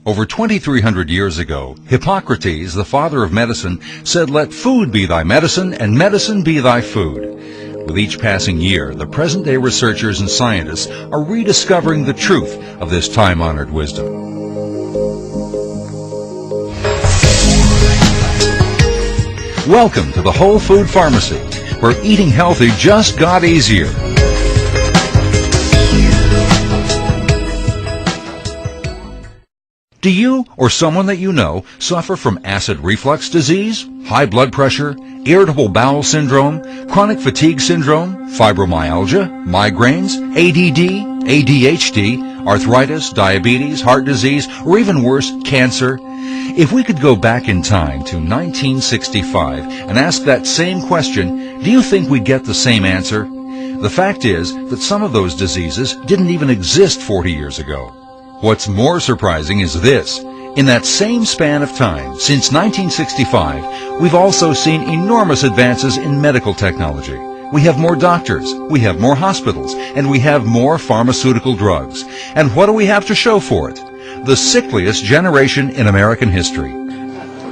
Over 2,300 years ago, Hippocrates, the father of medicine, said, "Let food be thy medicine, and medicine be thy food." With each passing year, the present-day researchers and scientists are rediscovering the truth of this time-honored wisdom. Welcome to the Whole Food Pharmacy, where eating healthy just got easier. Do you or someone that you know suffer from acid reflux disease, high blood pressure, irritable bowel syndrome, chronic fatigue syndrome, fibromyalgia, migraines, ADD, ADHD, arthritis, diabetes, heart disease, or even worse, cancer? If we could go back in time to 1965 and ask that same question, do you think we'd get the same answer? The fact is that some of those diseases didn't even exist 40 years ago. What's more surprising is this. In that same span of time, since 1965, we've also seen enormous advances in medical technology. We have more doctors, we have more hospitals, and we have more pharmaceutical drugs. And what do we have to show for it? The sickliest generation in American history.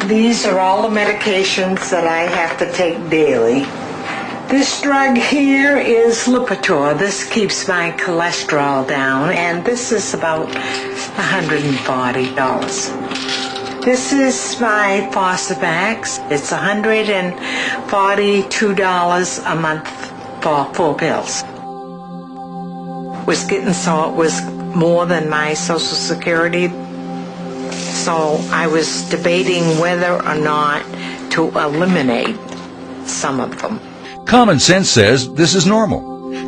These are all the medications that I have to take daily. This drug here is Lipitor. This keeps my cholesterol down, and this is about $140. This is my Fosamax. It's $142 a month for 4 pills. Was getting so it was more than my Social Security, so I was debating whether or not to eliminate some of them. Common sense says this is normal.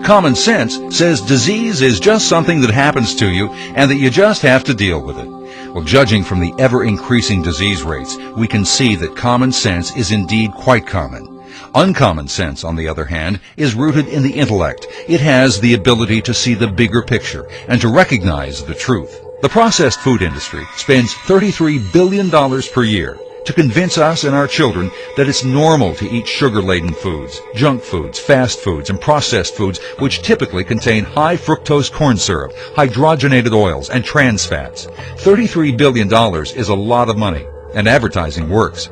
Common sense says disease is just something that happens to you and that you just have to deal with it. Well, judging from the ever-increasing disease rates, we can see that common sense is indeed quite common. Uncommon sense, on the other hand, is rooted in the intellect. It has the ability to see the bigger picture and to recognize the truth. The processed food industry spends $33 billion per year to convince us and our children that it's normal to eat sugar-laden foods, junk foods, fast foods, and processed foods which typically contain high fructose corn syrup, hydrogenated oils, and trans fats. $33 billion is a lot of money, and advertising works.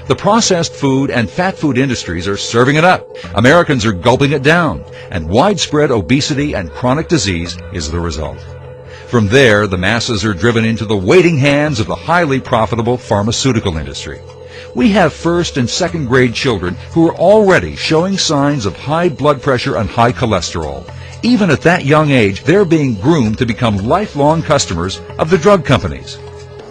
The processed food and fat food industries are serving it up. Americans are gulping it down, and widespread obesity and chronic disease is the result. From there, the masses are driven into the waiting hands of the highly profitable pharmaceutical industry. We have first and second grade children who are already showing signs of high blood pressure and high cholesterol. Even at that young age, they're being groomed to become lifelong customers of the drug companies.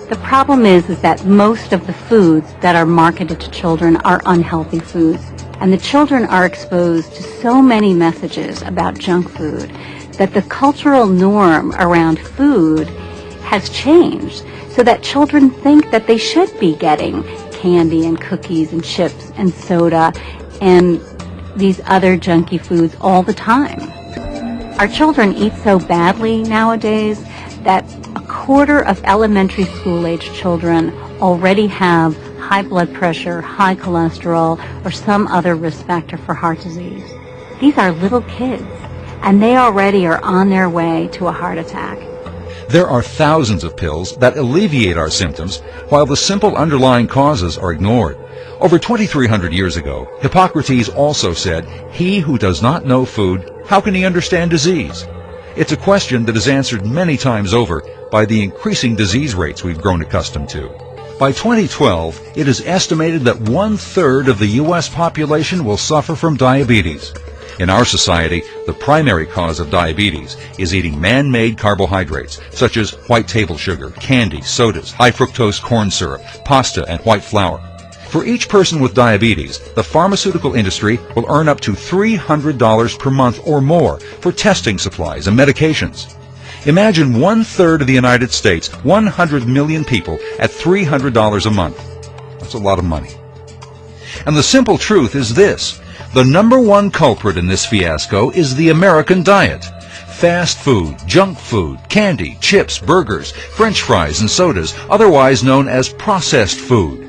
The problem is that most of the foods that are marketed to children are unhealthy foods, and the children are exposed to so many messages about junk food that the cultural norm around food has changed so that children think that they should be getting candy and cookies and chips and soda and these other junky foods all the time. Our children eat so badly nowadays that a quarter of elementary school-age children already have high blood pressure, high cholesterol, or some other risk factor for heart disease. These are little kids, and they already are on their way to a heart attack. There are thousands of pills that alleviate our symptoms, while the simple underlying causes are ignored. Over 2,300 years ago, Hippocrates also said, "He who does not know food, how can he understand disease?" It's a question that is answered many times over by the increasing disease rates we've grown accustomed to. By 2012, it is estimated that 1/3 of the U.S. population will suffer from diabetes. In our society, the primary cause of diabetes is eating man-made carbohydrates, such as white table sugar, candy, sodas, high fructose corn syrup, pasta, and white flour. For each person with diabetes, the pharmaceutical industry will earn up to $300 per month or more for testing supplies and medications. Imagine 1/3 of the United States, 100 million people, at $300 a month. That's a lot of money. And the simple truth is this. The number one culprit in this fiasco is the American diet. Fast food, junk food, candy, chips, burgers, French fries, and sodas, otherwise known as processed food.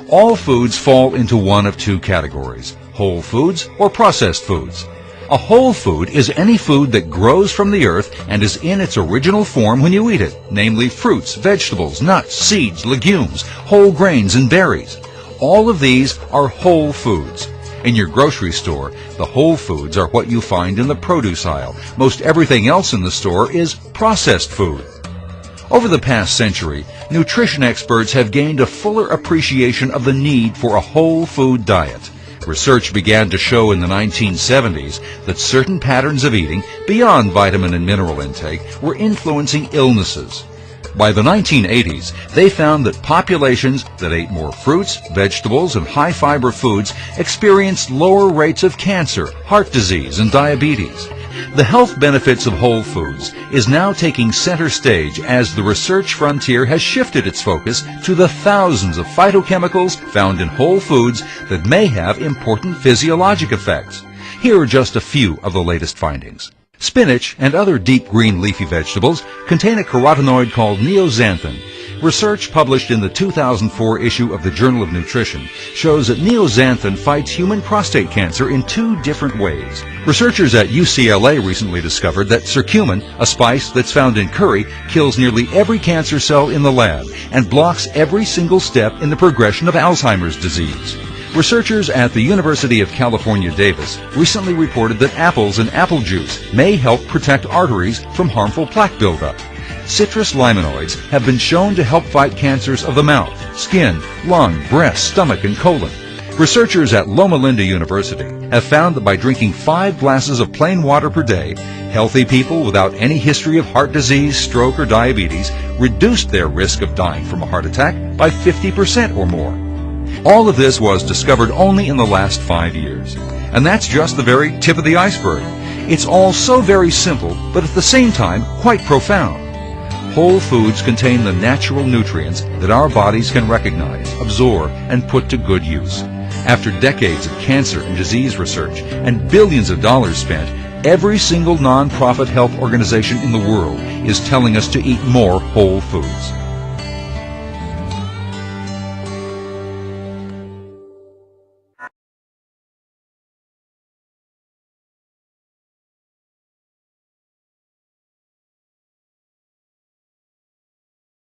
All foods fall into one of two categories, whole foods or processed foods. A whole food is any food that grows from the earth and is in its original form when you eat it, namely fruits, vegetables, nuts, seeds, legumes, whole grains, and berries. All of these are whole foods. In your grocery store, the whole foods are what you find in the produce aisle. Most everything else in the store is processed food. Over the past century, nutrition experts have gained a fuller appreciation of the need for a whole food diet. Research began to show in the 1970s that certain patterns of eating, beyond vitamin and mineral intake, were influencing illnesses. By the 1980s, they found that populations that ate more fruits, vegetables, and high-fiber foods experienced lower rates of cancer, heart disease, and diabetes. The health benefits of whole foods is now taking center stage as the research frontier has shifted its focus to the thousands of phytochemicals found in whole foods that may have important physiologic effects. Here are just a few of the latest findings. Spinach and other deep green leafy vegetables contain a carotenoid called neoxanthin. Research published in the 2004 issue of the Journal of Nutrition shows that neoxanthin fights human prostate cancer in 2 different ways. Researchers at UCLA recently discovered that curcumin, a spice that's found in curry, kills nearly every cancer cell in the lab and blocks every single step in the progression of Alzheimer's disease. Researchers at the University of California, Davis recently reported that apples and apple juice may help protect arteries from harmful plaque buildup. Citrus limonoids have been shown to help fight cancers of the mouth, skin, lung, breast, stomach, and colon. Researchers at Loma Linda University have found that by drinking 5 glasses of plain water per day, healthy people without any history of heart disease, stroke, or diabetes reduced their risk of dying from a heart attack by 50% or more. All of this was discovered only in the last 5 years. And that's just the very tip of the iceberg. It's all so very simple, but at the same time quite profound. Whole foods contain the natural nutrients that our bodies can recognize, absorb, and put to good use. After decades of cancer and disease research and billions of dollars spent, every single non-profit health organization in the world is telling us to eat more whole foods.